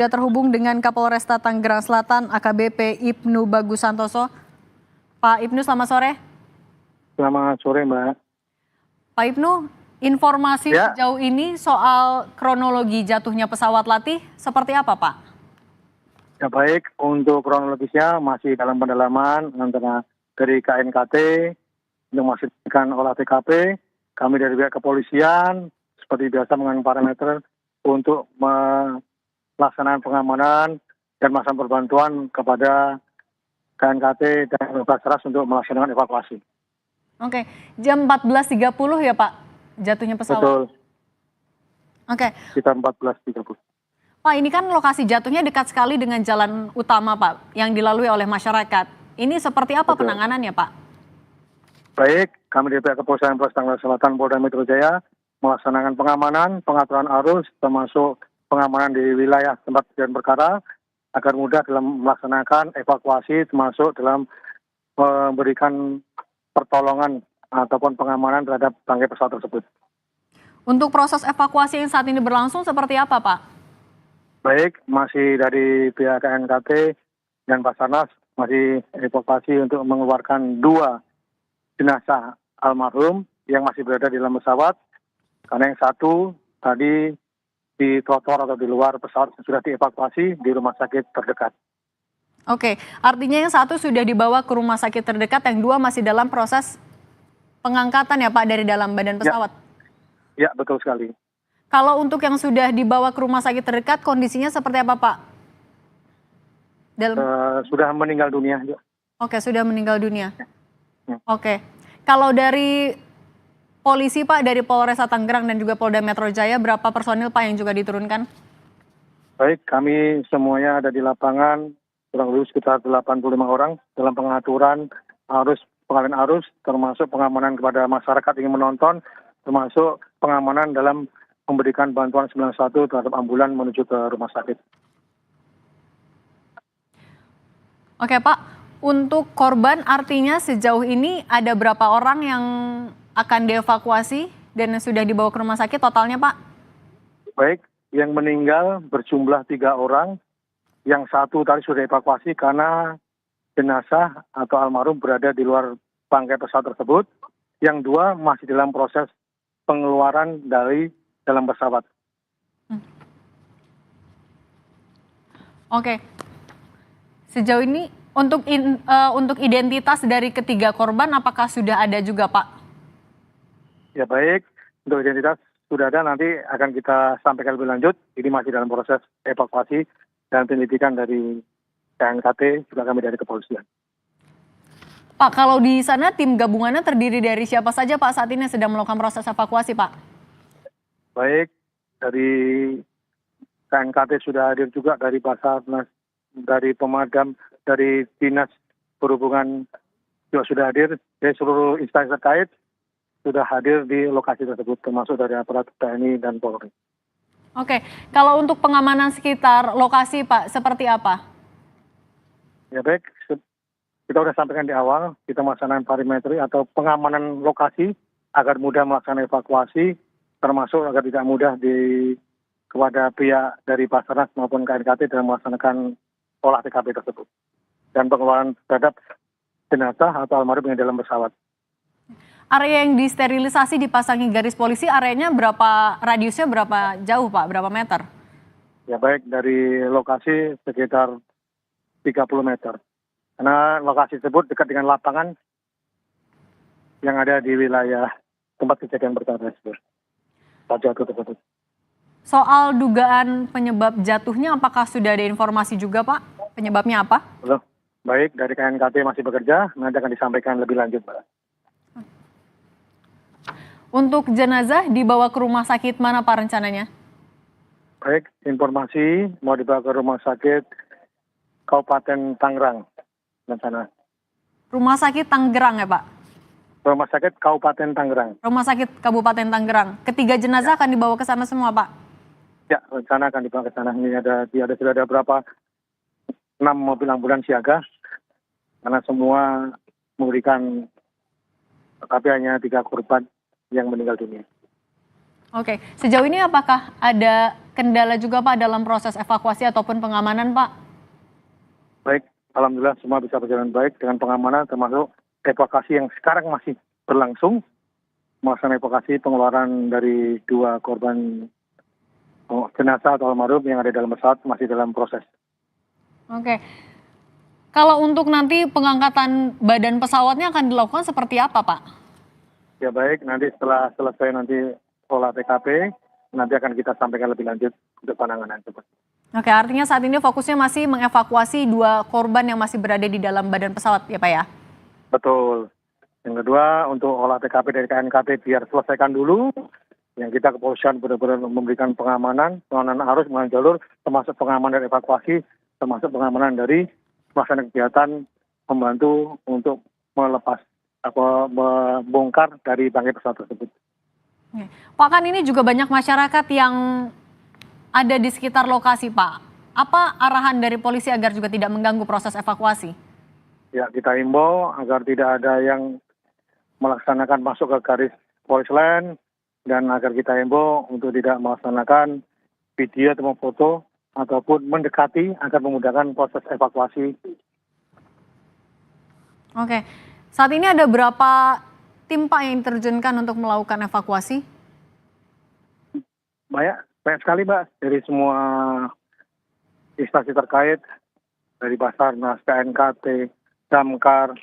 Sudah terhubung dengan Kapolresta Tangerang Selatan, AKBP Ibnu Bagus Santoso. Pak Ibnu, selamat sore. Selamat sore, Mbak. Pak Ibnu, informasi sejauh ini soal kronologi jatuhnya pesawat latih seperti apa, Pak? Ya baik, untuk kronologisnya masih dalam pendalaman antara dari KNKT untuk memastikan olah TKP. Kami dari pihak kepolisian seperti biasa mengenai parameter untuk melaksanakan pengamanan dan melaksanakan perbantuan kepada KNKT dan Basarnas untuk melaksanakan evakuasi. Oke, jam 14.30 ya Pak jatuhnya pesawat? Betul. Oke. Sekitar 14.30. Pak, ini kan lokasi jatuhnya dekat sekali dengan jalan utama Pak yang dilalui oleh masyarakat. Ini seperti apa penanganannya Pak? Baik, kami dari pihak Kepolisian Polres Tangerang Selatan Polda Metro Jaya melaksanakan pengamanan, pengaturan arus, termasuk pengamanan di wilayah tempat kejadian perkara agar mudah dalam melaksanakan evakuasi, termasuk dalam memberikan pertolongan ataupun pengamanan terhadap bangkai pesawat tersebut. Untuk proses evakuasi yang saat ini berlangsung seperti apa Pak? Baik, masih dari pihak KNKT dan Basarnas masih evakuasi untuk mengeluarkan 2 jenazah almarhum yang masih berada di dalam pesawat. Karena yang satu tadi di trotoar atau di luar pesawat sudah dievakuasi di rumah sakit terdekat. Oke, artinya yang satu sudah dibawa ke rumah sakit terdekat, yang 2 masih dalam proses pengangkatan ya Pak dari dalam badan pesawat? Ya, betul sekali. Kalau untuk yang sudah dibawa ke rumah sakit terdekat, kondisinya seperti apa Pak? Sudah meninggal dunia. Oke, sudah meninggal dunia. Ya. Oke, kalau dari polisi Pak, dari Polresta Tangerang dan juga Polda Metro Jaya, berapa personil Pak yang juga diturunkan? Baik, kami semuanya ada di lapangan, kurang lebih sekitar 85 orang dalam pengaturan arus, pengalihan arus, termasuk pengamanan kepada masyarakat yang ingin menonton, termasuk pengamanan dalam memberikan bantuan 91 terhadap ambulan menuju ke rumah sakit. Oke Pak, untuk korban artinya sejauh ini ada berapa orang yang akan dievakuasi dan sudah dibawa ke rumah sakit totalnya Pak? Baik, yang meninggal berjumlah 3 orang, yang satu tadi sudah dievakuasi karena jenazah atau almarhum berada di luar bangkai pesawat tersebut, yang 2 masih dalam proses pengeluaran dari dalam pesawat. Oke, sejauh ini untuk identitas dari ketiga korban apakah sudah ada juga Pak? Ya baik, untuk identitas sudah ada, nanti akan kita sampaikan lebih lanjut. Ini masih dalam proses evakuasi dan penyelidikan dari KNKT, juga kami dari kepolisian. Pak, kalau di sana tim gabungannya terdiri dari siapa saja Pak saat ini sedang melakukan proses evakuasi Pak? Baik, dari KNKT sudah hadir juga, dari Basarnas, dari pemadam, dari Dinas Perhubungan juga sudah hadir, dari seluruh instansi terkait sudah hadir di lokasi tersebut, termasuk dari aparat TNI dan Polri. Oke, kalau untuk pengamanan sekitar lokasi Pak, seperti apa? Ya baik, kita sudah sampaikan di awal, kita melaksanakan parametri atau pengamanan lokasi agar mudah melaksanakan evakuasi, termasuk agar tidak mudah kepada pihak dari Basarnas maupun KNKT dalam melaksanakan olah TKP tersebut. Dan pengeluaran terhadap jenazah atau almarhum yang dalam pesawat. Area yang disterilisasi dipasangi garis polisi, areanya berapa, radiusnya berapa jauh Pak, berapa meter? Ya baik, dari lokasi sekitar 30 meter. Karena lokasi tersebut dekat dengan lapangan yang ada di wilayah tempat kejadian perkara tersebut. Jatuh tersebut. Soal dugaan penyebab jatuhnya, apakah sudah ada informasi juga Pak? Penyebabnya apa? Belum. Baik, dari KNKT masih bekerja, nanti akan disampaikan lebih lanjut Pak. Untuk jenazah dibawa ke rumah sakit mana Pak rencananya? Baik, informasi mau dibawa ke rumah sakit Kabupaten Tangerang rencana. Rumah sakit Tangerang ya Pak? Rumah sakit Kabupaten Tangerang. Rumah sakit Kabupaten Tangerang. Ketiga jenazah akan dibawa ke sana semua Pak? Ya, rencana akan dibawa ke sana. Ini sudah ada berapa 6 mobil ambulans siaga, karena semua memberikan, tapi hanya 3 korban yang meninggal dunia. Oke, sejauh ini apakah ada kendala juga Pak dalam proses evakuasi ataupun pengamanan Pak? Baik, alhamdulillah semua bisa berjalan baik dengan pengamanan termasuk evakuasi yang sekarang masih berlangsung. Melaksanakan evakuasi pengeluaran dari 2 korban jenazah atau almarhum yang ada dalam pesawat masih dalam proses. Oke. Kalau untuk nanti pengangkatan badan pesawatnya akan dilakukan seperti apa Pak? Ya baik, nanti setelah selesai nanti olah TKP, nanti akan kita sampaikan lebih lanjut untuk penanganan tersebut. Oke, artinya saat ini fokusnya masih mengevakuasi 2 korban yang masih berada di dalam badan pesawat ya Pak ya? Betul. Yang kedua, untuk olah TKP dari KNKT biar selesaikan dulu. Yang kita kepolisian benar-benar memberikan pengamanan arus, pengamanan jalur, termasuk pengamanan dari evakuasi, termasuk pengamanan dari melaksanakan kegiatan membantu untuk melepas membongkar dari bangkai pesawat tersebut. Oke. Pak, kan ini juga banyak masyarakat yang ada di sekitar lokasi Pak. Apa arahan dari polisi agar juga tidak mengganggu proses evakuasi? Ya, kita himbau agar tidak ada yang melaksanakan masuk ke garis polis line dan agar kita himbau untuk tidak melaksanakan video atau foto ataupun mendekati agar memudahkan proses evakuasi. Oke, saat ini ada berapa tim Pak yang diterjunkan untuk melakukan evakuasi? Banyak sekali Mbak, dari semua instansi terkait, dari Basarnas, KNKT, Damkar,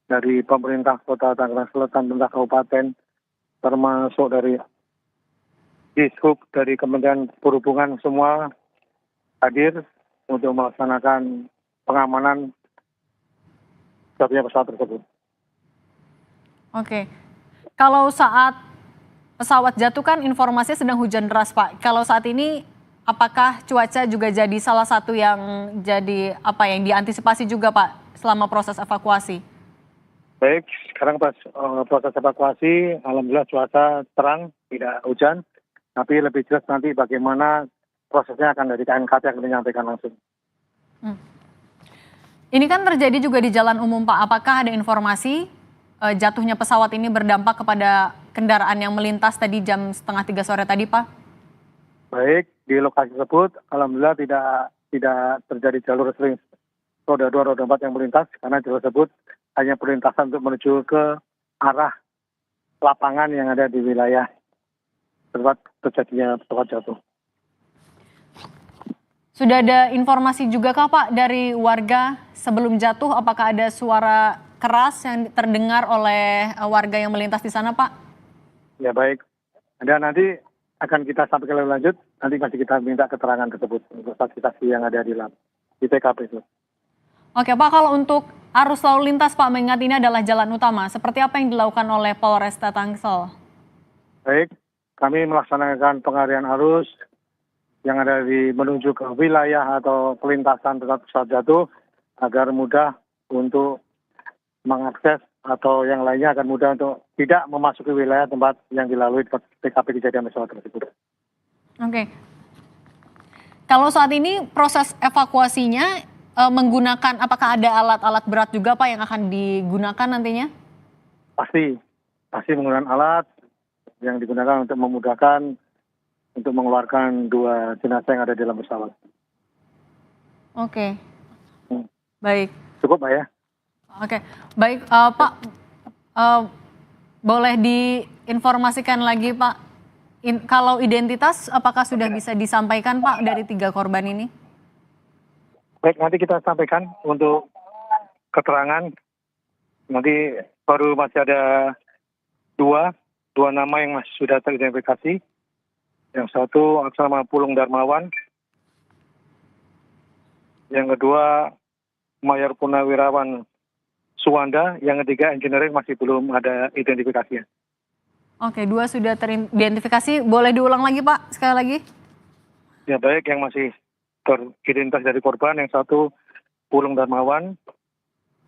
dari pemerintah Kota Tangerang Selatan, pemerintah kabupaten, termasuk dari Dishub, dari Kementerian Perhubungan, semua hadir untuk melaksanakan pengamanan jatuhnya pesawat tersebut. Oke, kalau saat pesawat jatuh kan informasinya sedang hujan deras Pak. Kalau saat ini apakah cuaca juga jadi salah satu yang jadi yang diantisipasi juga Pak selama proses evakuasi? Baik, sekarang proses evakuasi, alhamdulillah cuaca terang, tidak hujan, tapi lebih jelas nanti bagaimana prosesnya akan dari KNKT akan menyampaikan langsung. Ini kan terjadi juga di jalan umum Pak, apakah ada informasi jatuhnya pesawat ini berdampak kepada kendaraan yang melintas tadi jam 2:30 sore tadi Pak? Baik, di lokasi tersebut alhamdulillah tidak terjadi jalur sering roda 2, roda 4 yang melintas karena jalur tersebut hanya perlintasan untuk menuju ke arah lapangan yang ada di wilayah tempat terjadinya pesawat jatuh. Sudah ada informasi juga kah Pak dari warga sebelum jatuh, apakah ada suara keras yang terdengar oleh warga yang melintas di sana Pak? Ya baik, dan nanti akan kita sampaikan lebih lanjut, nanti masih kita minta keterangan tersebut untuk saksi-saksi yang ada di TKP itu. Oke Pak, kalau untuk arus lalu lintas Pak, mengingat ini adalah jalan utama, seperti apa yang dilakukan oleh Polresta Tangsel? Baik, kami melaksanakan pengalihan arus yang ada di menuju ke wilayah atau pelintasan tempat pesawat jatuh agar mudah untuk mengakses atau yang lainnya akan mudah untuk tidak memasuki wilayah tempat yang dilalui TKP kejadian pesawat tersebut. Oke. Kalau saat ini proses evakuasinya menggunakan, apakah ada alat-alat berat juga Pak yang akan digunakan nantinya? Pasti menggunakan alat yang digunakan untuk memudahkan untuk mengeluarkan 2 jenazah yang ada di dalam pesawat. Oke, baik. Cukup Pak ya? Oke, baik Pak, boleh diinformasikan lagi Pak, kalau identitas apakah sudah bisa disampaikan Pak dari 3 korban ini? Baik, nanti kita sampaikan untuk keterangan. Nanti baru masih ada dua nama yang masih sudah teridentifikasi. Yang satu atas nama Pulung Darmawan. Yang kedua Mayor Purnawirawan Suwanda. Yang ketiga engineering masih belum ada identifikasinya. Oke, 2 sudah teridentifikasi. Boleh diulang lagi Pak, sekali lagi? Ya baik, yang masih teridentifikasi dari korban, yang satu Pulung Darmawan,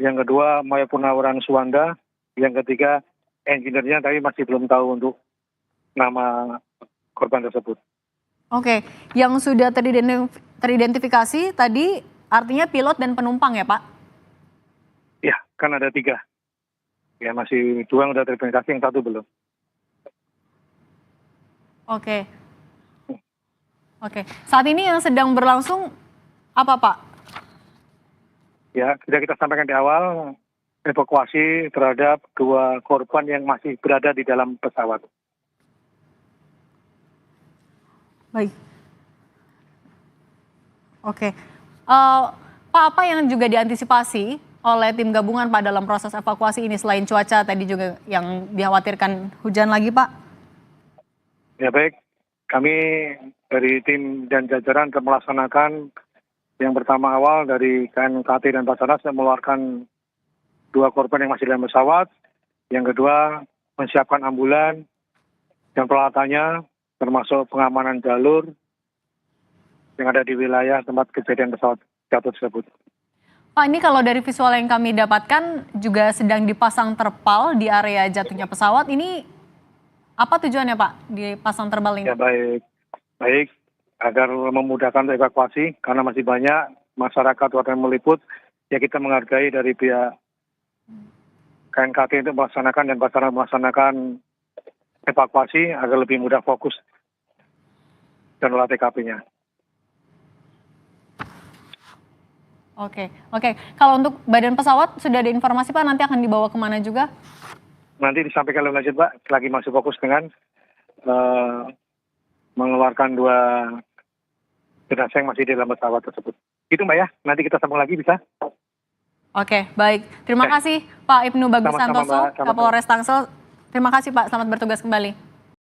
yang kedua Mayor Purnawirawan Suwanda, yang ketiga engineer-nya tapi masih belum tahu untuk nama korban tersebut. Oke, yang sudah teridentifikasi tadi artinya pilot dan penumpang ya Pak? Ya, kan ada 3. Ya masih 2 yang sudah teridentifikasi, yang 1 belum. Oke. Oke, saat ini yang sedang berlangsung apa Pak? Ya, sudah kita sampaikan di awal, evakuasi terhadap 2 korban yang masih berada di dalam pesawat. Baik. Oke. Pak, apa yang juga diantisipasi oleh tim gabungan Pak dalam proses evakuasi ini selain cuaca tadi juga yang dikhawatirkan hujan lagi Pak? Ya baik, kami dari tim dan jajaran telah melaksanakan yang pertama awal dari KNKT dan Basarnas mengeluarkan 2 korban yang masih dalam pesawat. Yang kedua, menyiapkan ambulan dan peralatannya termasuk pengamanan jalur yang ada di wilayah tempat kejadian pesawat jatuh tersebut. Pak, ini kalau dari visual yang kami dapatkan juga sedang dipasang terpal di area jatuhnya pesawat. Ini apa tujuannya Pak dipasang terpal ini? Ya baik, baik agar memudahkan evakuasi karena masih banyak masyarakat warga yang meliput. Ya kita menghargai dari pihak KNKT untuk melaksanakan dan Basarnas melaksanakan evakuasi agar lebih mudah fokus dan olah TKP-nya. Oke. Kalau untuk badan pesawat sudah ada informasi Pak nanti akan dibawa kemana juga? Nanti disampaikan lebih lanjut Pak, lagi masih fokus dengan mengeluarkan 2 jenazah yang masih di dalam pesawat tersebut. Itu Mbak ya, nanti kita sambung lagi bisa? Oke, baik. Terima kasih Pak Ibnu Bagus Sama-sama, Santoso, Mbak. Sama-sama. Kapolres Tangsel. Terima kasih Pak, selamat bertugas kembali.